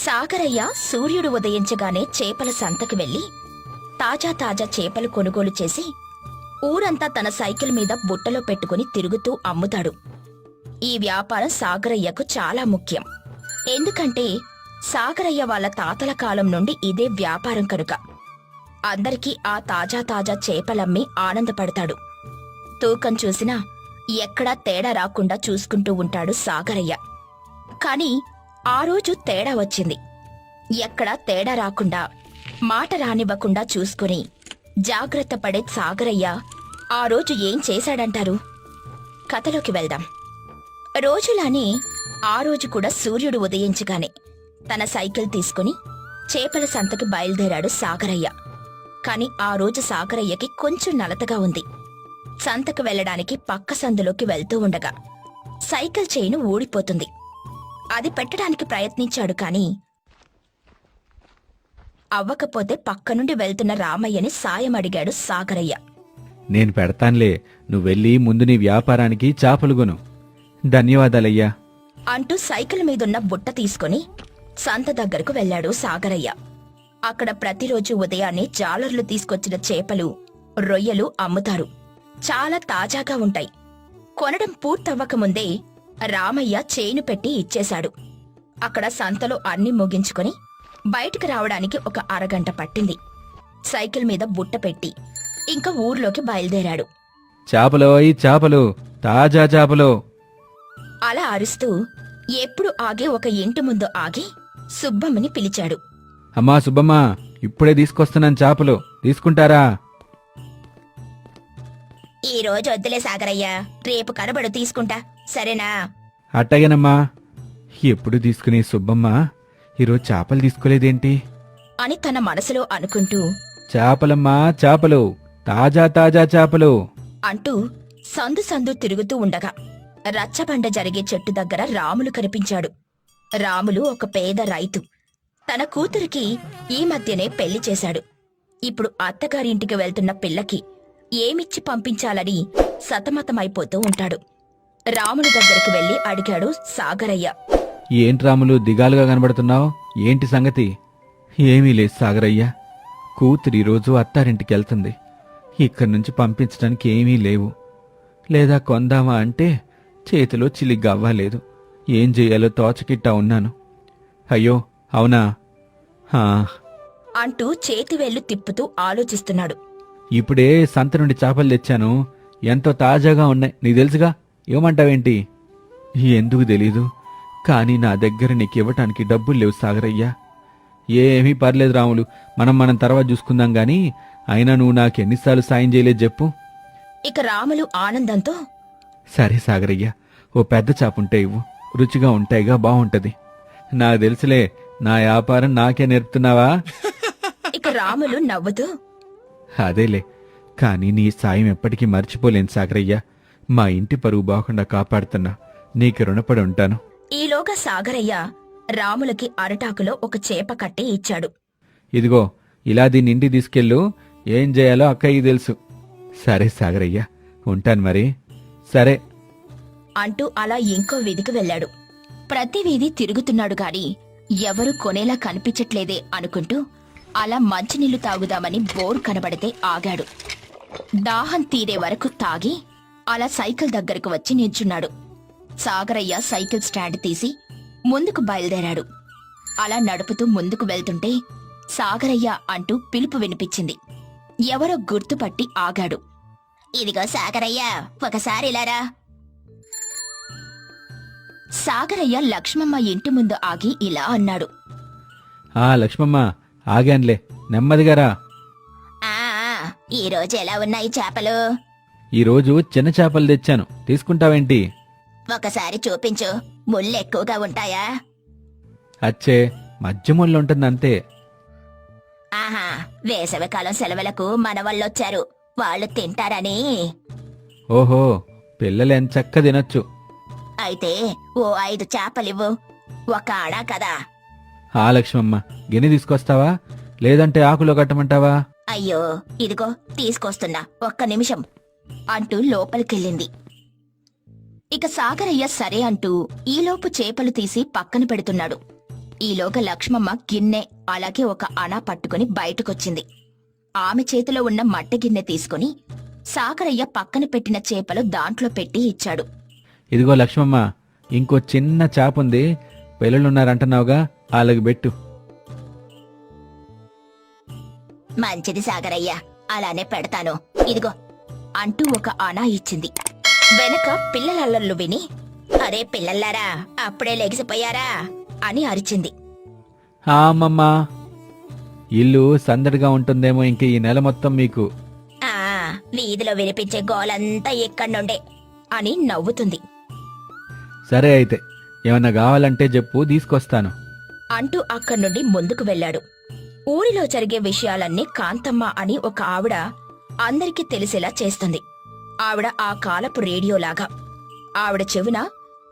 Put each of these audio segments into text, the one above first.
సాగరయ్య సూర్యుడు ఉదయించగానే చేపల సంతకి వెళ్లి తాజా తాజా చేపలు కొనుగోలు చేసి ఊరంతా తన సైకిల్ మీద బుట్టలో పెట్టుకుని తిరుగుతూ అమ్ముతాడు. ఈ వ్యాపారం సాగరయ్యకు చాలా ముఖ్యం. ఎందుకంటే సాగరయ్య వాళ్ళ తాతల కాలం నుండి ఇదే వ్యాపారం కనుక అందరికీ ఆ తాజా తాజా చేపలమ్మి ఆనందపడతాడు. తూకం చూసినా ఎక్కడా తేడా రాకుండా చూసుకుంటూ ఉంటాడు సాగరయ్య. కాని ఆ రోజు తేడా వచ్చింది. ఎక్కడా తేడా రాకుండా మాట రానివ్వకుండా చూసుకుని జాగ్రత్త పడే సాగరయ్య ఆ రోజు ఏం చేశాడంటారు? కథలోకి వెళ్దాం. రోజులానే ఆ రోజు కూడా సూర్యుడు ఉదయించగానే తన సైకిల్ తీసుకుని చేపల సంతకి బయలుదేరాడు సాగరయ్య. కాని ఆ రోజు సాగరయ్యకి కొంచెం నలతగా ఉంది. సంతకు వెళ్లడానికి పక్క సందులోకి వెళ్తూ ఉండగా సైకిల్ చైను ఊడిపోతుంది. అది పెట్టడానికి ప్రయత్నించాడు కాని అవ్వకపోతే పక్క నుండి వెళ్తున్న రామయ్యని సాయం అడిగాడు సాగరయ్య. నేను పెడతాన్లే, నువ్వెళ్ళి ముందు నీ వ్యాపారానికి చేపలు కొను. ధన్యవాదాలయ్యా అంటూ సైకిల్ మీదున్న బుట్ట తీసుకుని సంత దగ్గరకు వెళ్లాడు సాగరయ్య. అక్కడ ప్రతిరోజు ఉదయాన్నే జాలర్లు తీసుకొచ్చిన చేపలు, రొయ్యలు అమ్ముతారు. చాలా తాజాగా ఉంటాయి. కొనడం పూర్తవ్వకముందే రామయ్య చైను పెట్టి ఇచ్చేశాడు. అక్కడ సంతలో అన్నీ ముగించుకొని బయటికి రావడానికి ఒక అరగంట పట్టింది. సైకిల్ మీద బుట్ట పెట్టి ఇంకా ఊర్లోకి బయలుదేరాడు. చేపలోయ్ చేపలు, తాజా చేపలు. అలా అరుస్తూ ఎప్పుడు ఆగే ఒక ఇంటి ముందు ఆగి సుబ్బమ్మని పిలిచాడు. అమ్మా సుబ్బమ్మ, ఇప్పుడే తీసుకొస్తున్నాను చేపలు, తీసుకుంటారా? ఈ రోజు వద్దులే సాగరయ్య, రేపు కనబడు తీసుకుంటా, సరేనా? అట్టగేనమ్మా. ఎప్పుడు తీసుకునే సుబ్బమ్మ ఈరోజు చేపలు తీసుకోలేదేంటి అని తన మనసులో అనుకుంటూ చేపలమ్మా చేపలు, తాజా తాజా చేపలు అంటూ సందు సందు తిరుగుతూ ఉండగా రచ్చబండ జరిగే చెట్టు దగ్గర రాములు కనిపించాడు. రాములు ఒక పేద రైతు. తన కూతురికి ఈ మధ్యనే పెళ్లి చేశాడు. ఇప్పుడు అత్తగారింటికి వెళ్తున్న పిల్లకి ఏమిచ్చి పంపించాలని సతమతమైపోతూ ఉంటాడు. రాములు దగ్గరికి వెళ్లి అడిగాడు సాగరయ్య. ఏంట్రాములు దిగాలుగా కనబడుతున్నావు? ఏంటి సంగతి? ఏమీ లేదు సాగరయ్య, కూతురు ఈరోజు అత్తారింటికెళ్తుంది. ఇక్కడి నుంచి పంపించడానికి ఏమీ లేవు. లేదా కొందామా అంటే చేతిలో చిలిగవ్వలేదు. ఏం చెయ్యాలో తోచకిట్టా ఉన్నాను. అయ్యో అవునా? అంటూ చేతివేళ్లు తిప్పుతూ ఆలోచిస్తున్నాడు. ఇప్పుడే సంత నుండి చేపలు తెచ్చాను. ఎంతో తాజాగా ఉన్నాయి, నీకు తెలుసుగా. ఏమంటావేంటి? ఎందుకు తెలీదు, కానీ నా దగ్గర నీకివ్వటానికి డబ్బులు లేవు సాగరయ్యా. ఏమీ పర్లేదు రాములు, మనం తర్వాత చూసుకుందాం గాని, అయినా నువ్వు నాకెన్నిసార్లు సాయం చేయలేదు చెప్పు. ఇక రాములు ఆనందంతో సరే సాగరయ్య, ఓ పెద్ద చాపుంటే ఇవ్వు, రుచిగా ఉంటాయిగా, బాగుంటది. నాకు తెలుసులే, నా వ్యాపారం నాకే నేర్పుతున్నావా? ఇక రాములు నవ్వుతూ అదేలే, కానీ నీ సాయం ఎప్పటికీ మర్చిపోలేను సాగరయ్య. మా ఇంటి పరువు బాగుండా కాపాడుతున్నా, నీకు రుణపడి ఉంటాను. ఈలోగా సాగరయ్య రాములకి అరటాకులో ఒక చేప కట్టి ఇచ్చాడు. ఇదిగో, ఇలా దీన్ని ఇంటికి తీసుకెళ్ళు, ఏం చేయాలో అక్కయ్యకి తెలుసు. సరే సాగరయ్య, ఉంటాను మరి. సరే అంటూ అలా ఇంకో వీధికి వెళ్లాడు. ప్రతి వీధి తిరుగుతున్నాడు గాని ఎవరూ కొనేలా కనిపించట్లేదే అనుకుంటూ అలా మంచినీళ్లు తాగుదామని బోర్ కనబడితే ఆగాడు. దాహం తీరే వరకు తాగి అలా సైకిల్ దగ్గరకు వచ్చి నిల్చున్నాడు. సాగరయ్య సైకిల్ స్టాండ్ తీసి ముందుకు బయలుదేరాడు. అలా నడుపుతూ ముందుకు వెళ్తుంటే సాగరయ్య అంటూ పిలుపు వినిపించింది. ఎవరో గుర్తుపట్టి ఆగాడు. ఇదిగో సాగరయ్య, ఒకసారి ఇలారా. సాగరయ్య లక్ష్మమ్మ ఇంటి ముందు ఆగి ఇలా అన్నాడు. లక్ష్మమ్మ, ఆగాన్లే, నెమ్మదిగారా. ఈరోజు ఎలా ఉన్నాయి చేపలు? ఈరోజు చిన్న చేపలు తెచ్చాను, తీసుకుంటావేంటి? ఒకసారి చూపించు, ముళ్ళు ఎక్కువగా ఉంటాయా? అచ్చే, మధ్య ముళ్ళుంటుందంతే. ఆహా, వేసవికాలం సెలవులకు మనవళ్ళొచ్చారు, వాళ్ళు తింటారని. ఓహో, పిల్లలు ఎంచక్క తినొచ్చు. అయితే ఓ 5 చేపలివ్వు, ఒక ఆడా కదా. లక్ష్మమ్మ, గిన్నె తీసుకొస్తావా? లేదంటే ఆకులో కట్టమంటావా? అయ్యో, ఇదిగో తీసుకొస్తున్నా, ఒక్క నిమిషం అంటూ లోపలికెళ్ళింది. ఇక సాగరయ్య సరే అంటూ ఈలోపు చేపలు తీసి పక్కన పెడుతున్నాడు. ఈలోగా లక్ష్మమ్మ గిన్నె అలాగే ఒక అణ పట్టుకుని బయటకొచ్చింది. ఆమె చేతిలో ఉన్న మట్టి గిన్నె తీసుకుని సాగరయ్య పక్కన పెట్టిన చేపలు దాంట్లో పెట్టి ఇచ్చాడు. ఇదిగో లక్ష్మమ్మ, ఇంకో చిన్న చాపుంది, పిల్లలున్నారంటున్నావుగా, అలాగ పెట్టు. మంచిది సాగరయ్య, అలానే పెడతాను, ఇదిగో అంటూ ఒక అణ ఇచ్చింది. వెనక పిల్లలల్లర్లు విని, అరే పిల్లల్లారా, అప్పుడే లెగిసిపోయారా అని అరిచింది. అమ్మమ్మా, ఇల్లు సందడిగా ఉంటుందేమో ఇంక ఈ నెల మొత్తం మీకు. ఆ వీధిలో వినిపించే గోలంతా ఇక్కడ్నుండే అని నవ్వుతుంది. సరే అయితే, ఏమన్నా కావాలంటే చెప్పు, తీసుకొస్తాను అంటూ అక్కడ్నుండి ముందుకు వెళ్ళాడు. ఊరిలో జరిగే విషయాలన్నీ కాంతమ్మ అని ఒక ఆవిడ అందరికీ తెలిసేలా చేస్తుంది. ఆవిడ ఆ కాలపు రేడియోలాగా. ఆవిడ చెవున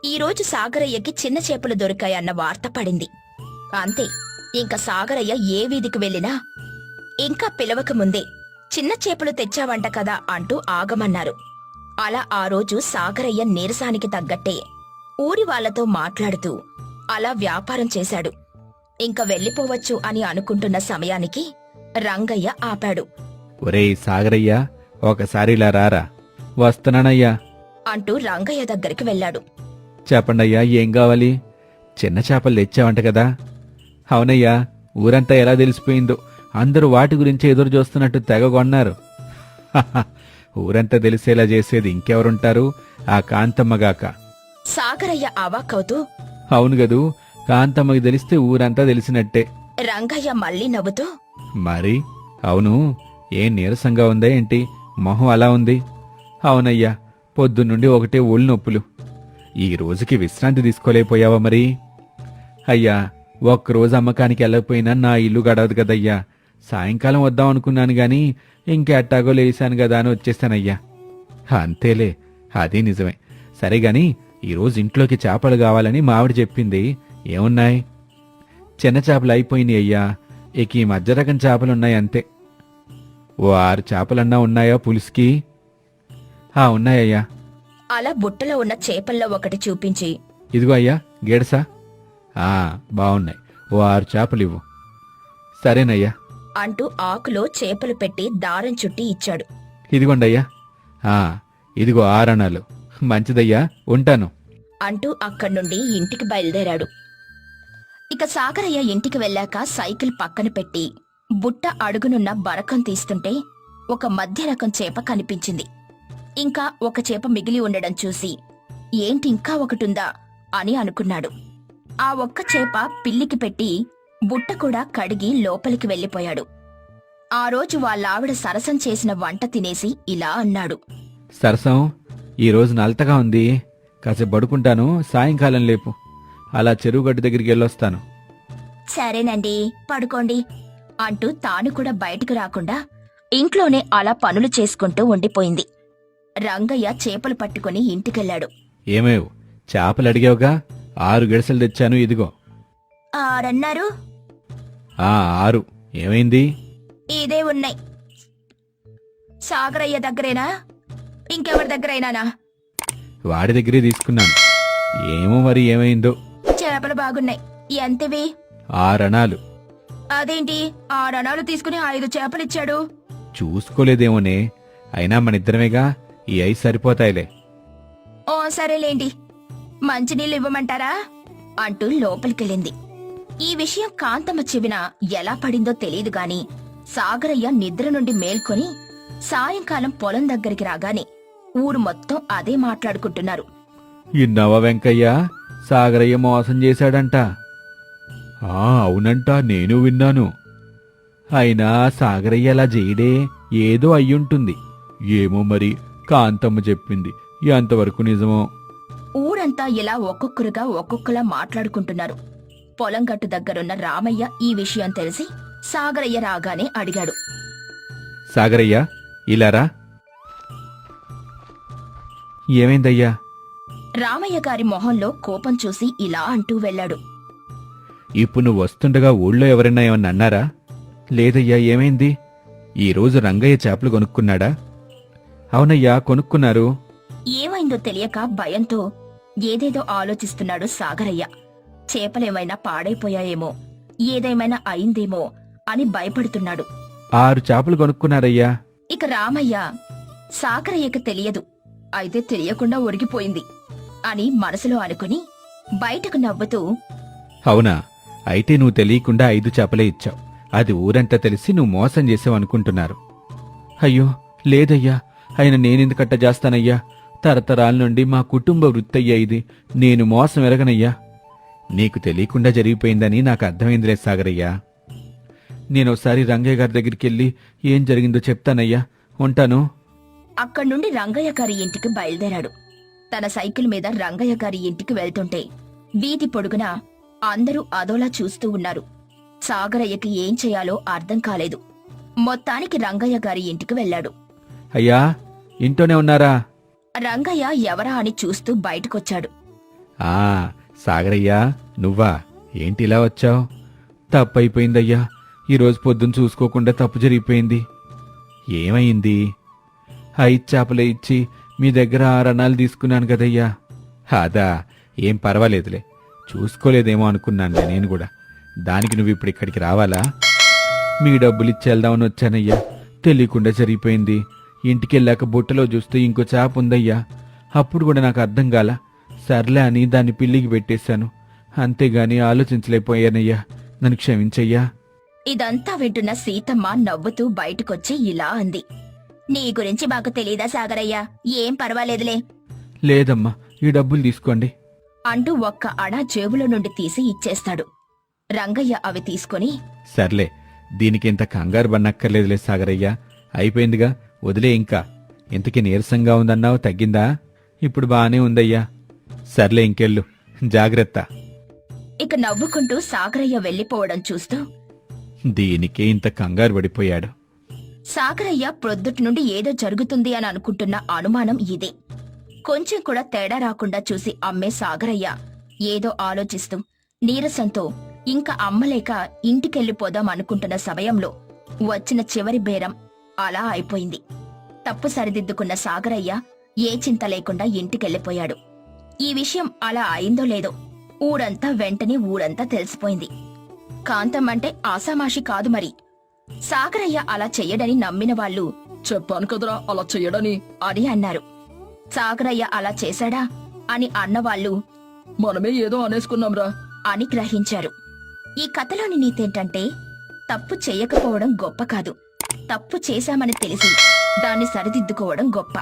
ఈరోజు సాగరయ్యకి చిన్న చేపలు దొరికాయన్న వార్త పడింది. అంతే, ఇంక సాగరయ్య ఏ వీధికి వెళ్ళినా ఇంకా పిలవక ముందే చిన్న చేపలు తెచ్చావంట కదా అంటూ ఆగమన్నారు. అలా ఆ రోజు సాగరయ్య నీరసానికి తగ్గట్టే ఊరి వాళ్లతో మాట్లాడుతూ అలా వ్యాపారం చేశాడు. ఇంక వెళ్ళిపోవచ్చు అని అనుకుంటున్న సమయానికి రంగయ్య ఆపాడు. ఒరేయ్ సాగరయ్యా, ఒకసారి ఇలా రారా. వస్తున్నానయ్యా అంటూ రంగయ్య దగ్గరికి వెళ్ళాడు. చెప్పండయ్యా, ఏం కావాలి? చిన్న చేపలు తెచ్చావంట కదా. అవునయ్యా, ఊరంతా ఎలా తెలిసిపోయిందో, అందరూ వాటి గురించి ఎదురు చూస్తున్నట్టు తెగ కొన్నారు. హహ, ఊరంతా తెలిసేలా చేసేది ఇంకెవరుంటారు, ఆ కాంతమ్మగాక. సాగరయ్య అవాక్కవుతూ, అవును గదూ, కాంతమ్మకి తెలిస్తే ఊరంతా తెలిసినట్టే. రంగయ్య మళ్ళీ నవ్వుతూ, మరి అవును, ఏం నీరసంగా ఉందా ఏంటి? మొహం అలా ఉంది. అవునయ్యా, పొద్దున్నుండి ఒకటే ఒళ్ళు నొప్పులు. ఈ రోజుకి విశ్రాంతి తీసుకోలేకపోయావా మరి? అయ్యా, ఒక్కరోజు అమ్మకానికి వెళ్ళకపోయినా నా ఇల్లు గడవదు కదయ్యా. సాయంకాలం వద్దాం అనుకున్నాను గాని ఇంకెట్టాగో లేశాను కదా అని వచ్చేస్తానయ్యా. అంతేలే, అది నిజమే. సరే గాని ఈరోజు ఇంట్లోకి చేపలు కావాలని మావిడ చెప్పింది. ఏమున్నాయి? చిన్న చేపలు అయిపోయినాయి అయ్యా, ఇక ఈ మధ్య రకం చేపలున్నాయి అంతే. ఓ 6 చేపలన్నా ఉన్నాయా పులుసుకి? ఉన్నాయ్యా. అలా బుట్టలో ఉన్న చేపల్లో ఒకటి చూపించి, ఇదిగో అయ్యా గేడసా. బావున్నాయి, ఓ 6 చేపలు ఇవ్వు. సరేనయ్యా అంటూ ఆకులో చేపలు పెట్టి దారం చుట్టి ఇచ్చాడు. ఇదిగోండయ్యా. ఇదిగో 6 అణాలు. మంచిదయ్యా, ఉంటాను అంటూ అక్కడ్నుండి ఇంటికి బయలుదేరాడు. ఇక సాగరయ్య ఇంటికి వెళ్ళాక సైకిల్ పక్కన పెట్టి బుట్ట అడుగునున్న బరకం తీస్తుంటే ఒక మధ్య రకం చేప కనిపించింది. ఇంకా ఒక చేప మిగిలి ఉండడం చూసి ఏంటి ఇంకా ఒకటుందా అని అనుకున్నాడు. ఆ ఒక్క చేప పిల్లికి పెట్టి బుట్ట కూడా కడిగి లోపలికి వెళ్ళిపోయాడు. ఆ రోజు వాళ్ళావిడ సరసం చేసిన వంట తినేసి ఇలా అన్నాడు. సరసం, ఈరోజు నలతగా ఉంది, కాసేపు పడుకుంటాను, సాయంకాలం లేపు. అలా చెరువుగడ్డ దగ్గరికి వెళ్ళొస్తాను. సరేనండి, పడుకోండి అంటూ తాను కూడా బయటకు రాకుండా ఇంట్లోనే అలా పనులు చేసుకుంటూ ఉండిపోయింది. రంగయ్య చేపలు పట్టుకుని ఇంటికెళ్ళాడు. ఏమేవ్, చేపలు అడిగావుగా, 6 గిడసలు తెచ్చాను, ఇదిగో. 6 అన్నారు? 6. ఏమైంది? ఇదే ఉన్నాయి. సాగరయ్య దగ్గరేనా, ఇంకెవరి దగ్గరైనానా? వాడి దగ్గరే తీసుకున్నాను. ఏమో మరి ఏమైందో. చేపలు బాగున్నాయి. ఎంతవి? 6 అణాలు. అదేంటి 6 అణాలు తీసుకుని 5 చేపలిచ్చాడు? చూసుకోలేదేమోనే, అయినా మనిద్దరమేగా, ఈ 5 సరిపోతాయిలే. ఓ సరేలేండి, మంచినీళ్ళు ఇవ్వమంటారా అంటూ లోపలికెళ్ళింది. ఈ విషయం కాంతమ్మ చెవిన ఎలా పడిందో తెలీదు గాని సాగరయ్య నిద్ర నుండి మేల్కొని సాయంకాలం పొలం దగ్గరికి రాగానే ఊరు మొత్తం అదే మాట్లాడుకుంటున్నారు. ఇన్నావా వెంకయ్య, సాగరయ్య మోసం చేశాడంట. అవునంట, నేను విన్నాను. అయినా సాగరయ్య అలా చేయడే, ఏదో అయ్యుంటుంది. ఏమో మరి, కాంతమ్మ చెప్పింది, ఎంతవరకు నిజమో. ఊరంతా ఇలా ఒక్కొక్కరుగా ఒక్కొక్కలా మాట్లాడుకుంటున్నారు. పొలం గట్టు దగ్గరున్న రామయ్య ఈ విషయం తెలిసి సాగరయ్య రాగానే అడిగాడు. సాగరయ్య, ఇలారా. ఏమైందయ్యా? రామయ్య గారి మొహంలో కోపం చూసి ఇలా అంటూ వెళ్ళాడు. ఇప్పుడు నువ్వు వస్తుండగా ఊళ్ళో ఎవరైనా ఏమన్నా అన్నారా? లేదయ్యా, ఏమైంది? ఈరోజు రంగయ్య చేపలు కొనుక్కున్నాడా? అవునయ్యా, కొనుక్కున్నారు. ఏమైందో తెలియక భయంతో ఏదేదో ఆలోచిస్తున్నాడు సాగరయ్య. చేపలేమైనా పాడైపోయాయేమో, ఏదేమైనా అయిందేమో అని భయపడుతున్నాడు. 6 చేపలు కొనుక్కున్నారయ్యా. ఇక రామయ్య సాగరయ్యకు తెలియదు, అయితే తెలియకుండా ఒరిగిపోయింది అని మనసులో అనుకుని బయటకు నవ్వుతూ, అవునా, అయితే నువ్వు తెలియకుండా 5 చేపలే ఇచ్చావు. అది ఊరంతా తెలిసి నువ్వు మోసం చేసావు అనుకుంటున్నారు. అయ్యో లేదయ్యా, అయినా నేనెందుకట్ట చేస్తానయ్యా? తరతరాల నుండి మా కుటుంబ వృత్తయ్యా ఇది. నేను మోసం ఎరగనయ్యా. నీకు తెలియకుండా జరిగిపోయిందని నాకు అర్థమైందిలే సాగరయ్యా. నేనోసారి రంగయ్య గారి దగ్గరికెళ్ళి ఏం జరిగిందో చెప్తానయ్యా. ఉంటాను. అక్కడ్నుండి రంగయ్య గారి ఇంటికి బయలుదేరాడు. తన సైకిల్ మీద రంగయ్య గారి ఇంటికి వెళ్తుంటే వీధి పొడుగునా అందరూ అదోలా చూస్తూ ఉన్నారు. సాగరయ్యకి ఏం చేయాలో అర్థం కాలేదు. మొత్తానికి రంగయ్య గారి ఇంటికి వెళ్ళాడు. అయ్యా, ఇంట్లోనే ఉన్నారా? రంగయ్య ఎవరా అని చూస్తూ బయటకొచ్చాడు. ఆ సాగరయ్యా, నువ్వా? ఏంటి ఇలా వచ్చావు? తప్పైపోయిందయ్యా. ఈరోజు పొద్దున్న చూసుకోకుండా తప్పు జరిగిపోయింది. ఏమైంది? 5 చేపలే ఇచ్చి మీ దగ్గర 6 అణాలు తీసుకున్నాను కదయ్యా. అదా, ఏం పర్వాలేదులే. చూసుకోలేదేమో అనుకున్నానులే నేను కూడా. దానికి నువ్వు ఇప్పుడు ఇక్కడికి రావాలా? మీ డబ్బులు ఇచ్చేద్దామని వచ్చానయ్యా. తెలియకుండా జరిగిపోయింది. ఇంటికెళ్ళాక బుట్టలో చూస్తే ఇంకో చేప ఉందయ్యా. అప్పుడు కూడా నాకు అర్థం కాల. సర్లే అని దాన్ని పిల్లికి పెట్టేశాను. అంతేగాని ఆలోచించలేకపోయానయ్యా. నన్ను క్షమించయ్యా. ఇదంతా వింటున్న సీతమ్మ నవ్వుతూ బయటకొచ్చి ఇలా అంది. నీ గురించి మాకు తెలీదా సాగరయ్యా? ఏం పర్వాలేదులే. లేదమ్మా, ఈ డబ్బులు తీసుకోండి అంటూ ఒక్క అణా జేబులో నుండి తీసి ఇచ్చేస్తాడు. రంగయ్య అవి తీసుకుని, సర్లే, దీనికి ఇంత కంగారు పన్నక్కర్లేదులే సాగరయ్యా. అయిపోయిందిగా, వదిలే. ఇంకా ఇంతకీ నీరసంగా ఉందన్నావు, తగ్గిందా? ఇప్పుడు బానే ఉందయ్యా. సర్లే, ఇంకెళ్ళు. జాగ్రత్త. ఇక నవ్వుకుంటూ సాగరయ్య వెళ్లిపోవడం చూస్తూ దీనికే ఇంత కంగారు పడిపోయాడు. సాగరయ్య ప్రొద్దుటి నుండి ఏదో జరుగుతుంది అని అనుకుంటున్న అనుమానం ఇదే. కొంచెం కూడా తేడా రాకుండా చూసి అమ్మే సాగరయ్య ఏదో ఆలోచిస్తూ నీరసంతో ఇంకా అమ్మలేక ఇంటికెళ్ళిపోదాం అనుకుంటున్న సమయంలో వచ్చిన చివరి బేరం అలా అయిపోయింది. తప్పు సరిదిద్దుకున్న సాగరయ్య ఏ చింత లేకుండా ఇంటికెళ్ళిపోయాడు. ఈ విషయం అలా అయిందో లేదో ఊరంతా తెలిసిపోయింది. కాంతమ్మంటే ఆసామాషి కాదు మరి. సాగరయ్య అలా చెయ్యడని నమ్మిన వాళ్ళు, చెప్పాను కదరా అలా చెయ్యడని అని అన్నారు. సాగరయ్య అలా చేశాడా అని అన్నవాళ్లు, మనమే ఏదో అనేసుకున్నాంరా అని గ్రహించారు. ఈ కథలోని నీతేంటంటే, తప్పు చెయ్యకపోవడం గొప్ప కాదు, తప్పు చేశామని తెలిసి దాన్ని సరిదిద్దుకోవడం గొప్ప.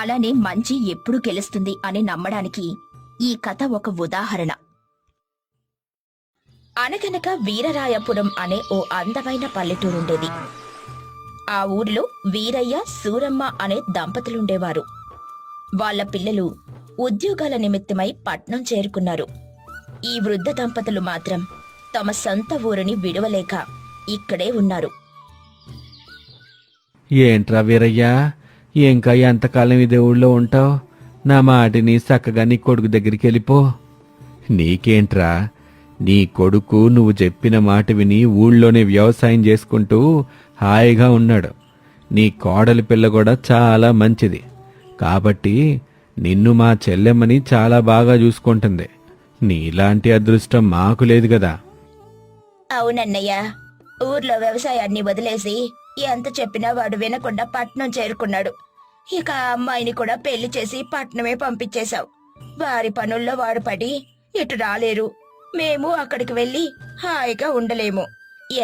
అలానే మంచి ఎప్పుడు గెలుస్తుంది అని నమ్మడానికి ఈ కథ ఒక ఉదాహరణ. అనగనక వీరరాయపురం అనే ఓ అందమైన పల్లెటూరుండేది. ఆ ఊరిలో వీరయ్య, సూరమ్మ అనే దంపతులుండేవారు. వాళ్ల పిల్లలు ఉద్యోగాల నిమిత్తమై పట్నం చేరుకున్నారు. ఈ వృద్ధ దంపతులు మాత్రం తమ సొంత ఊరిని విడవలేక ఇక్కడే ఉన్నారు. ఏంట్రా వీరయ్యా, ఇంకా ఎంతకాలం ఇదే ఊళ్ళో ఉంటావు? నా మాటిని చక్కగా నీ కొడుకు దగ్గరికి వెళ్ళిపో. నీకేంట్రా, నీ కొడుకు నువ్వు చెప్పిన మాట విని ఊళ్ళోనే వ్యవసాయం చేసుకుంటూ హాయిగా ఉన్నాడు. నీ కోడలి పిల్ల కూడా చాలా మంచిది కాబట్టి నిన్ను మా చెల్లెమ్మని చాలా బాగా చూసుకుంటుంది. నీలాంటి అదృష్టం మాకు లేదు కదా. అవునన్నయ్య, ఊర్లో వ్యవసాయాన్ని వదిలేసి ఎంత చెప్పినా వాడు వినకుండా పట్నం చేరుకున్నాడు. ఇక అమ్మాయిని కూడా పెళ్లి చేసి పట్నమే పంపించేశావు. వారి పనుల్లో వాడు పడి ఇటు రాలేరు. మేము అక్కడికి వెళ్లి హాయిగా ఉండలేము.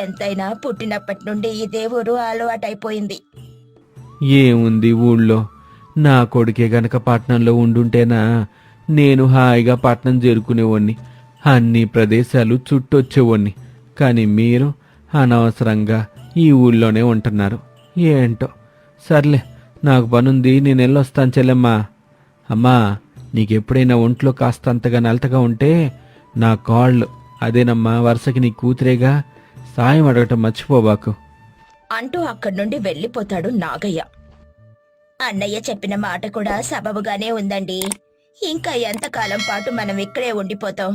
ఎంతైనా పుట్టినప్పటి నుండి ఇదే ఊరు అలవాటైపోయింది. ఏముంది ఊళ్ళో, నా కొడుకే గనక పట్నంలో ఉండుంటేనా నేను హాయిగా పట్నం చేరుకునేవాణ్ణి, అన్ని ప్రదేశాలు చుట్టొచ్చేవాణ్ణి. కాని మీరు అనవసరంగా ఈ ఊళ్ళోనే ఉంటున్నారు. ఏంటో. సర్లే, నాకు పనుంది, నేను వెళ్ళొస్తాను చెల్లెమ్మా. అమ్మా, నీకెప్పుడైనా ఒంట్లో కాస్తంతగా నలతగా ఉంటే నా కాళ్ళు, అదేనమ్మా వరుసకి నీ కూతురేగా, సాయం అడగటం మర్చిపోబాకు అంటూ అక్కడి నుండి వెళ్లిపోతాడు నాగయ్య. అన్నయ్య చెప్పిన మాట కూడా సబబుగానే ఉందండి. ఇంకా ఎంతకాలం పాటు మనం ఇక్కడే ఉండిపోతాం?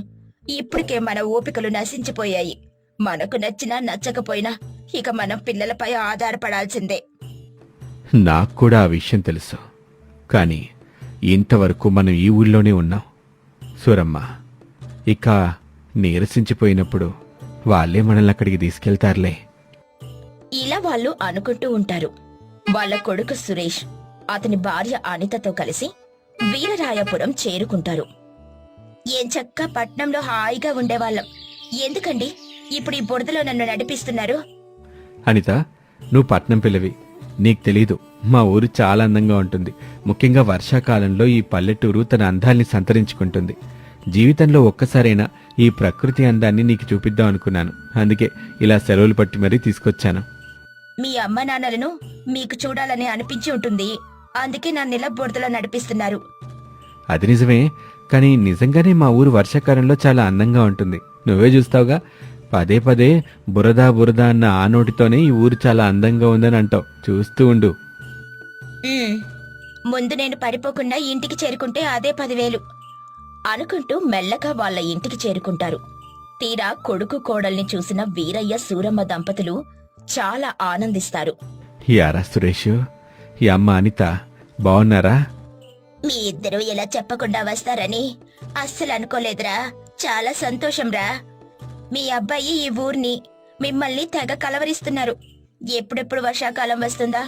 ఇప్పటికే మన ఓపికలు నశించిపోయాయి. మనకు నచ్చినా నచ్చకపోయినా ఇక మనం పిల్లలపై ఆధారపడాల్సిందే. నాకు కూడా ఆ విషయం తెలుసు. కానీ ఇంతవరకు మనం ఈ ఊళ్ళోనే ఉన్నాం. సూరమ్మ, ఇక నీరసించిపోయినప్పుడు వాళ్ళే మనల్ని అక్కడికి తీసుకెళ్తారులే. ఇలా వాళ్ళు అనుకుంటూ ఉంటారు. వాళ్ళ కొడుకు సురేష్ అతని భార్య అనితతో కలిసి వీరరాయపురం చేరుకుంటారు. ఏం చక్క పట్నంలో హాయిగా ఉండేవాళ్ళం, ఎందుకండి ఇప్పుడు ఈ బురదలో నన్ను నడిపిస్తున్నారు? అనిత, నువ్వు పట్నం పిల్లవి, నీకు తెలీదు. మా ఊరు చాలా అందంగా ఉంటుంది. ముఖ్యంగా వర్షాకాలంలో ఈ పల్లెటూరు తన అందాల్ని సంతరించుకుంటుంది. జీవితంలో ఒక్కసారైనా ఈ ప్రకృతి అందాన్ని నీకు చూపిద్దాం అనుకున్నాను. అందుకే ఇలా సెలవులు పట్టి మరీ తీసుకొచ్చాను. మీ అమ్మ నాన్నలను మీకు చూడాలని అనిపించి ఉంటుంది, అందుకే నన్నిలా బురదలో నడిపిస్తున్నారు. అది నిజమే, కానీ నిజంగానే మా ఊరు వర్షాకాలంలో చాలా అందంగా ఉంటుంది. నువ్వే చూస్తావుగా, పదే పదే బురదా బురదా అన్న ఆ నోటితోనే ఈ ఊరు చాలా అందంగా ఉందని అంటావు. చూస్తూ ఉండు. ముందు నేను పడిపోకుండా ఇంటికి చేరుకుంటే అదే 10,000 అనుకుంటూ మెల్లగా వాళ్ళ ఇంటికి చేరుకుంటారు. తీరా కొడుకు కోడల్ని చూసిన వీరయ్య సూరమ్మ దంపతులు చాలా ఆనందిస్తారు. యారా సురేష్, ఈ అమ్మ అనిత బాగున్నారా? మీ ఇద్దరూ ఇలా చెప్పకుండా వస్తారని అస్సలు అనుకోలేదురా. చాలా సంతోషంరా. మీ అబ్బాయి ఈ ఊర్ని మిమ్మల్ని తెగ కలవరిస్తున్నారు. ఎప్పుడెప్పుడు వర్షాకాలం వస్తుందా,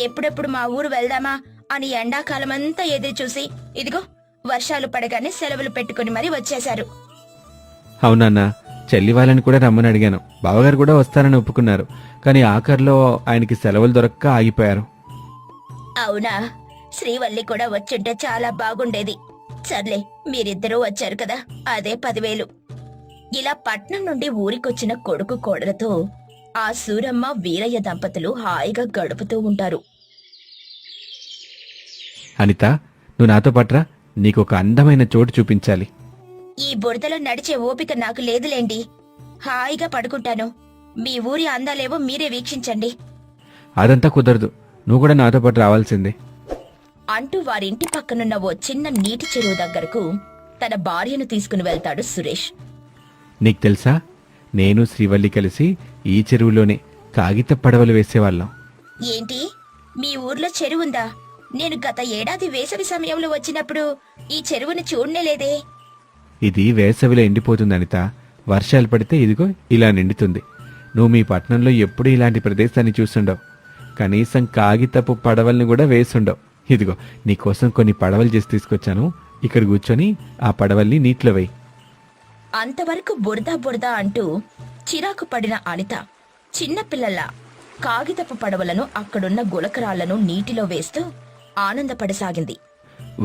ఎప్పుడెప్పుడు మా ఊరు వెళ్దామా అని ఎండాకాలమంతా ఎదురు చూసి ఇదిగో వర్షాలు పడగానే సెలవులు పెట్టుకుని మరీ వచ్చేశారు. అవునన్నా, చెల్లి వాళ్ళని కూడా రమ్మని అడిగాను. బావగారు కూడా వస్తారని ఒప్పుకున్నారు. కానీ ఆఖర్లో ఆయనకి సెలవులు దొరక్క ఆగిపోయారు. అవునా, శ్రీవల్లి కూడా వచ్చుంటే చాలా బాగుండేది. సర్లే, మీరిద్దరూ వచ్చారు కదా, అదే 10,000. ఇలా పట్నం నుండి ఊరికొచ్చిన కొడుకు కోడలతో ఆ సూరమ్మ వీరయ్య దంపతులు హాయిగా గడుపుతూ ఉంటారు. అనిత, నువ్వు నాతో పట్రా, నీకు ఒక అందమైన చోటు చూపించాలి. ఈ బురదలో నడిచే ఓపిక నాకు లేదులేండి, హాయిగా పడుకుంటాను. మీ ఊరి అందాలేవో మీరే వీక్షించండి. అదంతా కుదరదు, నువ్వు కూడా నాతో పాటు రావాల్సిందే అంటూ వారింటి పక్కనున్న ఓ చిన్న నీటి చెరువు దగ్గరకు తన భార్యను తీసుకుని వెళ్తాడు సురేష్. నీకు తెలుసా, నేను శ్రీవల్లి కలిసి ఈ చెరువులోనే కాగిత పడవలు వేసేవాళ్ళం. ఏంటి, మీ ఊర్లో చెరువుందా? నేను గత ఏడాది వేసవి సమయంలో వచ్చినప్పుడు ఈ చెరువును చూడనేలేదే. ఇది వేసవిలో ఎండిపోతుంది అనిత. వర్షాలు పడితే ఇదిగో ఇలా నిండుతుంది. నువ్వు మీ పట్నంలో ఎప్పుడూ ఇలాంటి ప్రదేశాన్ని చూసుండవు. కనీసం కాగితపు పడవల్ని కూడా వేసుండవు. ఇదిగో నీకోసం కొన్ని పడవలు చేసి తీసుకొచ్చాను. ఇక్కడ కూర్చొని ఆ పడవల్ని నీటిలో వేయి. అంతవరకు బురదా బురదా అంటూ చిరాకు పడిన అనిత చిన్నపిల్లల్లా కాగితపు పడవలను అక్కడున్న గులకరాళ్లను నీటిలో వేస్తూ ఆనందపడసాగింది.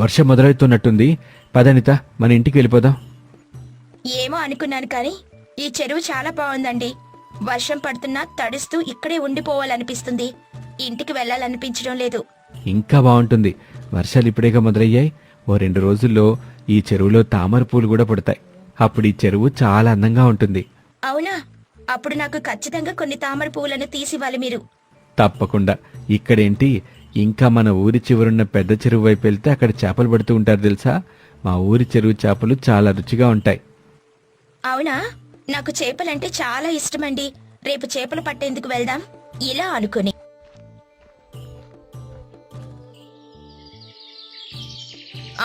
వర్షం మొదలవుతున్నట్టుంది. పదనిత, మన ఇంటికి వెళ్ళిపోదాం. ఏమో అనుకున్నాను కానీ ఈ చెరువు చాలా బాగుందండి. వర్షం పడుతున్నా తడుస్తూ ఇక్కడే ఉండిపోవాలనిపిస్తుంది. ఇంటికి వెళ్ళాలనిపించడం లేదు. ఇంకా బాగుంటుంది. వర్షాలు ఇప్పుడేగా మొదలయ్యాయి. ఓ 2 రోజుల్లో ఈ చెరువులో తామర పూలు కూడా పుడతాయి. అప్పుడు ఈ చెరువు చాలా అందంగా ఉంటుంది. అవునా? అప్పుడు నాకు ఖచ్చితంగా కొన్ని తామర పువ్వులను తీసివ్వాలి మీరు. తప్పకుండా. ఇక్కడేంటి, ఇంకా మన ఊరి చివరున్న పెద్ద చెరువు వైపు వెళ్తే అక్కడ చేపలు పడుతూ ఉంటారు తెలుసా? మా ఊరి చెరువు చేపలు చాలా రుచిగా ఉంటాయి. అవునా? నాకు చేపలంటే చాలా ఇష్టమండి. రేపు చేపలు పట్టేందుకు వెళ్దాం. ఇలా అనుకుని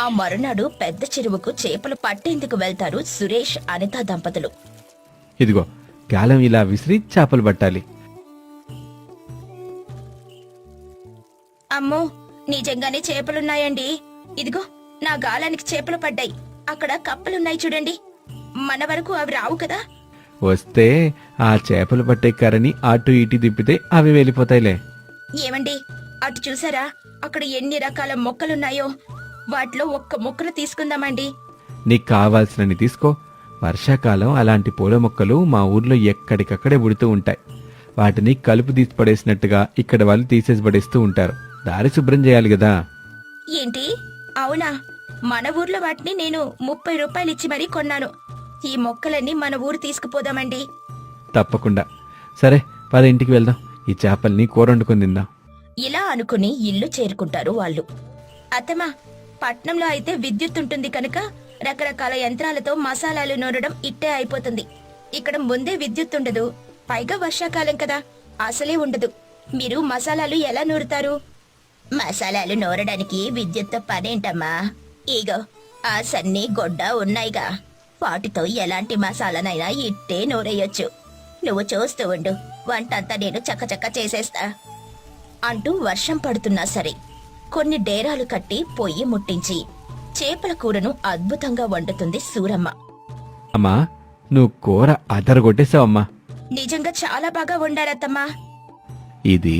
ఆ మరునాడు పెద్ద చెరువుకు చేపలు పట్టేందుకు వెళ్తారు సురేష్ అనిత దంపతులు. ఇదిగో గాలం ఇలా విసిరి చేపలు పట్టాలి. అమ్మో, నిజంగానే చేపలున్నాయండి. ఇదిగో నా గాలానికి చేపలు పడ్డాయి. అక్కడ కప్పలున్నాయి చూడండి. మన వరకు అవి రావు కదా? వస్తే ఆ చేపలు పట్టే కర్రని అటు ఇటు తిప్పితే అవి వెళ్ళిపోతాయిలే. ఏమండి, అటు చూసారా? అక్కడ ఎన్ని రకాల మొక్కలున్నాయో. వాటిలో ఒక్క మొక్కను తీసుకుందామండి. నీకు కావాల్సినని తీసుకో. వర్షాకాలం అలాంటి పూల మొక్కలు మా ఊర్లో ఎక్కడికక్కడే పుడుతూ ఉంటాయి. వాటిని కలుపు తీసి పడేసినట్టుగా ఇక్కడ వాళ్ళు తీసేసి పడేస్తూ ఉంటారు. దారి శుభ్రం చేయాలి కదా. ఏంటి? అవునా? మన ఊర్లో వాటిని నేను 30 రూపాయలు ఇచ్చి మరీ కొన్నాను. ఈ మొక్కలన్నీ మన ఊరు తీసుకుపోదామండి. తప్పకుండా. సరే, పద ఇంటికి వెళ్దాం. ఈ చేపల్ని కూర వండుకొని తిందాం. ఇలా అనుకుని ఇల్లు చేరుకుంటారు వాళ్ళు. అత్తమా, పట్నంలో అయితే విద్యుత్ ఉంటుంది కనుక రకరకాల యంత్రాలతో మసాలాలు నూరడం ఇట్టే అయిపోతుంది. ఇక్కడ ముందే విద్యుత్ ఉండదు. పైగా వర్షాకాలం కదా, అసలే ఉండదు. మీరు మసాలాలు ఎలా నూరుతారు? మసాలాలు నూరడానికి విద్యుత్తో పనేంటమ్మా? ఇగో ఆ సన్ని గొడ్డ ఉన్నాయిగా, వాటితో ఎలాంటి మసాలానైనా ఇట్టే నూరేయొచ్చు. నువ్వు చూస్తూ ఉండు, వంటంతా నేను చక్కచక్క చేసేస్తా అంటూ వర్షం పడుతున్నా సరే కొన్ని డేరాలు కట్టి పొయ్యి ముట్టించి చేపల కూరను అద్భుతంగా వండుతుంది సూరమ్మ. అమ్మా, నువ్వు కూర అదరగొట్టేశావమ్మా. నిజంగా చాలా బాగా వండారత్తమ్మా. ఇది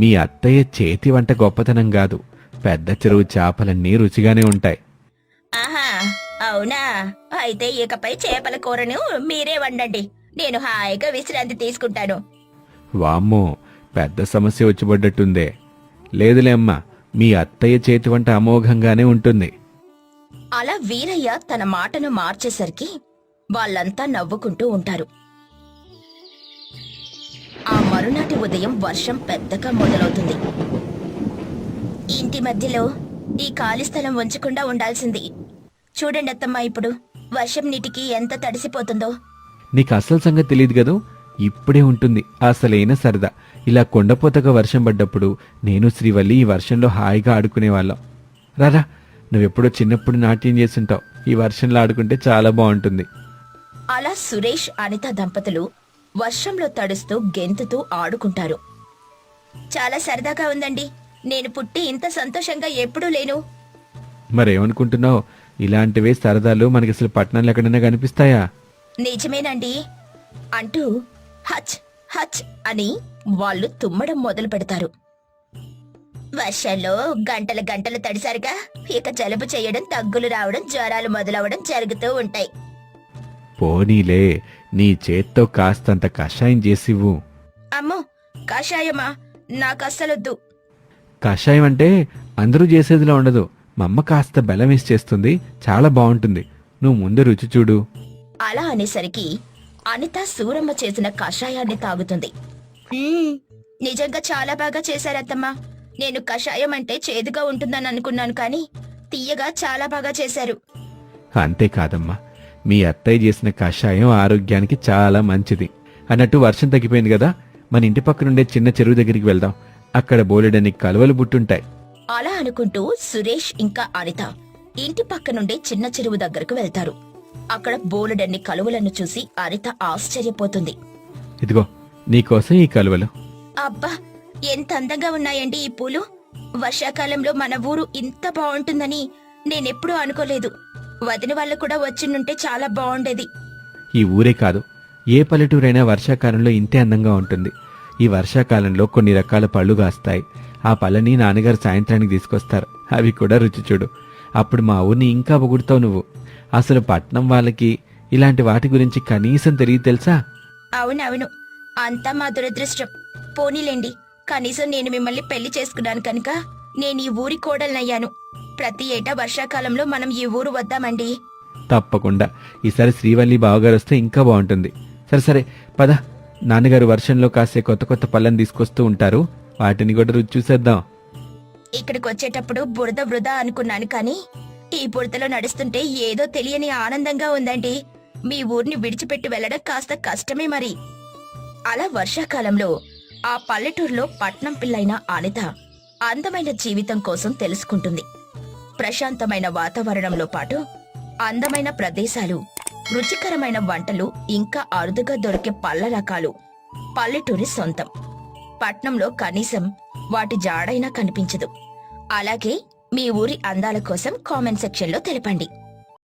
మీ అత్తయ్య చేతి వంట గొప్పతనం కాదు, పెద్ద చెరువు చేపలన్నీ రుచిగానే ఉంటాయి. ఆహా, అవునా? అయితే ఇకపై చేపల కూరను మీరే వండండి, నేను హాయిగా విశ్రాంతి తీసుకుంటాను. వామ్మో, పెద్ద సమస్య వచ్చిపడ్డట్టుందే. లేదులే అమ్మా, మీ అత్తయ్య చేతి వంట అమోఘంగానే ఉంటుంది. అలా వీరయ్య తన మాటను మార్చేసరికి వాళ్ళంతా నవ్వుకుంటూ ఉంటారు. ఆ మరునాటి ఉదయం వర్షం పెద్దగా మొదలవుతుంది. ఇంటి మధ్యలో ఈ ఖాళీ స్థలం ఉంచకుండా ఉండాల్సింది. చూడండి అత్తమ్మా, ఇప్పుడు వర్షం నీటికి ఎంత తడిసిపోతుందో. నీకు అసలు సంగతి తెలియదు కదూ, ఇప్పుడే ఉంటుంది అసలైన సరదా. ఇలా కొండపోతగా వర్షం పడ్డప్పుడు నేను శ్రీవల్లి ఈ వర్షంలో హాయిగా ఆడుకునేవాళ్ళం. రారా, నువ్వెప్పుడో చిన్నప్పుడు నాట్యం చేస్తుంటావు, ఈ వర్షంలో ఆడుకుంటే చాలా బాగుంటుంది. అలా సురేష్ అనిత దంపతులు వర్షంలో తడుస్తూ గెంతుతూ ఆడుకుంటారు. చాలా సరదాగా ఉందండి, నేను పుట్టి ఇంత సంతోషంగా ఎప్పుడూ లేను. మరేమనుకుంటున్నావు, ఇలాంటివే సరదాలు మనకి అసలు పట్టణంలో ఎక్కడైనా కనిపిస్తాయా? నిజమేనండి అంటూ హచ్ హచ్ అని వాళ్ళు తుమ్మడం మొదలు పెడతారు. వర్షంలో గంటల గంటలు తడిసారుగా, ఇక జలుబు చేయడం, దగ్గులు రావడం, జ్వరాలు మొదలవడం జరుగుతూ ఉంటాయి. పోనీలే, నీ చేత్తో కాస్తంత కషాయం చేసివ్వు. అమ్మో, కషాయమా? నాకస్సలొద్దు. కషాయం అంటే అందరూ చేసేదిలా ఉండదు, మా అమ్మ కాస్త బెల్లం వేసి చేస్తుంది, చాలా బాగుంటుంది. నువ్వు ముందు రుచి చూడు. అలా అనేసరికి అనిత సూరమ్మ చేసిన కషాయాన్ని తాగుతుంది. నిజంగా చాలా బాగా చేశారత్తమ్మా. నేను కషాయం అంటే చేదుగా ఉంటుందని అనుకున్నాను, కానీ తీయగా చాలా బాగా చేశారు. అంతేకాదమ్మా, మీ అత్తయ్య చేసిన కషాయం ఆరోగ్యానికి చాలా మంచిది. అన్నట్టు వర్షం తగ్గిపోయింది కదా, మన ఇంటి పక్కనుండే చిన్న చెరువు దగ్గరికి వెళ్దాం. అక్కడ బోలెడని కలువలు బుట్టుంటాయి. అలా అనుకుంటూ సురేష్ ఇంకా అనిత ఇంటి పక్కనుండే చిన్న చెరువు దగ్గరకు వెళ్తారు. అక్కడ బోలెడన్ని కలువలను చూసి అనిత ఆశ్చర్యపోతుంది. ఇదిగో నీకోసం ఈ కలువలు. అబ్బా, ఎంత అందంగా ఉన్నాయండి ఈ పూలు. వర్షాకాలంలో మన ఊరు ఇంత బాగుంటుందని నేనెప్పుడూ అనుకోలేదు. వదిన వాళ్ళు కూడా వచ్చినుంటే చాలా బాగుండేది. ఈ ఊరే కాదు, ఏ పల్లెటూరైనా వర్షాకాలంలో ఇంతే అందంగా ఉంటుంది. ఈ వర్షాకాలంలో కొన్ని రకాల పళ్ళు కాస్తాయి. ఆ పళ్ళని నాన్నగారు సాయంత్రానికి తీసుకొస్తారు. అవి కూడా రుచి చూడు. అప్పుడు మా ఊరిని ఇంకా పొగుడుతావు నువ్వు. అసలు పట్నం వాళ్ళకి ఇలాంటి వాటి గురించి కనీసం తెలియదు తెలుసా? అవునవును, అంతా మా దురదృష్టం. పోనీలేండి, కనీసం నేను మిమ్మల్ని పెళ్లి చేసుకున్నాను కనుక నేను ఈ ఊరి కోడలనయ్యాను. ప్రతి ఏటా వర్షాకాలంలో మనం ఈ ఊరు వద్దామండి. తప్పకుండా. ఈసారి శ్రీవల్లి బావగారు వస్తే ఇంకా బాగుంటుంది. సరే సరే, పద. నాన్నగారు వర్షంలో కాసే కొత్త కొత్త పళ్ళని తీసుకొస్తూ ఉంటారు, వాటిని కూడా రుచి చూసేద్దాం. ఇక్కడికి వచ్చేటప్పుడు బురద వృధా అనుకున్నాను, కానీ ఈ బురదలో నడుస్తుంటే ఏదో తెలియని ఆనందంగా ఉందండి. మీ ఊరిని విడిచిపెట్టి వెళ్లడం కాస్త కష్టమే మరి. అలా వర్షాకాలంలో ఆ పల్లెటూరులో పట్నం పిల్లైన అనిత అందమైన జీవితం కోసం తెలుసుకుంటుంది. ప్రశాంతమైన వాతావరణంలో పాటు అందమైన ప్రదేశాలు, రుచికరమైన వంటలు, ఇంకా అరుదుగా దొరికే పళ్ళ రకాలు పల్లెటూరి సొంతం. పట్నంలో కనీసం వాటి జాడైనా కనిపించదు. అలాగే మీ ఊరి అందాల కోసం కామెంట్ సెక్షన్లో తెలపండి.